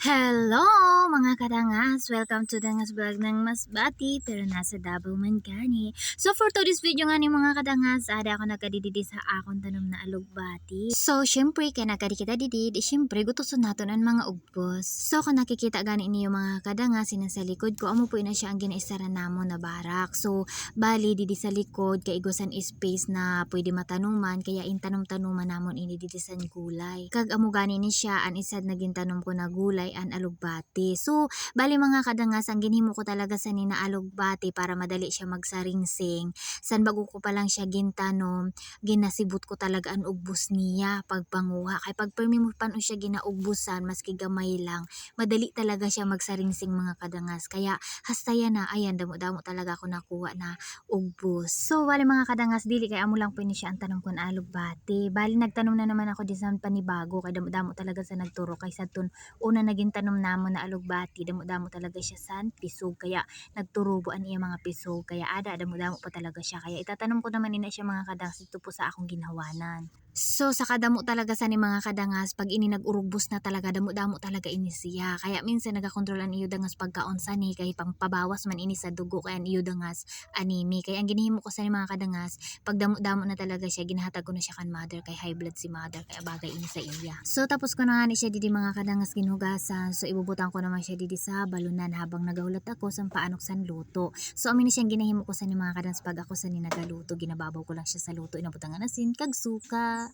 Hello mga kadangas! Welcome to Dangas Vlog ng Masbati pero nasa Davao man gani. So for today's video nga ni mga kadangas, ada ako nagkadididi sa akong tanom na alugbati. So syempre kaya nagkadi kita didid, syempre gutuson naton ang mga ugbos. So kung nakikita gani niyo mga kadangas, sa likod ko, amo po ina siya ang ginaisara namo na barak. So bali didi sa likod kay igosan space na pwede matanuman, kaya intanom-tanuman namon ini didi sa gulay. Kag amo gani ni siya an isad na gintanom ko na gulay an alugbati. So bali mga kadangas, ang ginhimo ko talaga sa nina alugbati para madali siya magsaringsing. San bago ko pa lang siya gintanom, ginasibot ko talaga ang ugbos niya pagpanguha. Kay pag permi mo pa no siya ginaugbusan, maski gamay lang, madali talaga siya magsaringsing mga kadangas. Kaya hastaya na, ayan, damo-damo talaga ako nakuha na ugbos. So bali mga kadangas, dili kay amo lang po ni siya ang tanom ko na alugbati. Bali nagtanom na naman ako di sa panibago, kay damo-damo talaga sa nagturo. Kaysa tun una naging tanom namo na alugbati, damo-damo talaga siya san pisog, kaya nagturubo an iya mga pisog, kaya ada damo-damo pa talaga siya, kaya itatanom ko naman ina siya mga kadangas dito po sa akong ginhawanan. So sa kadamo talaga sa ni mga kadangas, pag ini nagurugbos na talaga, damo-damo talaga ini siya, kaya minsan nagakontrolan iyo dangas pagkaunsa ni, kay pampabawas man ini sa dugo, kaya iyo dangas animi. Kaya ang ginihimo ko sa ni mga kadangas, pag damo-damo na talaga siya, ginahatag ko na siya kan mother, kay high blood si mother, kaya bagay ini sa iya. So tapos ko na nga ni siya didi mga kadangas ginugasan. So ibubutan ko naman siya didi sa balunan habang nagahulat ako sa paanok san luto. So amin ni siyang ginahimo ko sa ni mga kadangas, pag ako sa ni nagaluto, ginababaw ko lang siya sa luto, inabutangan asin kag suka.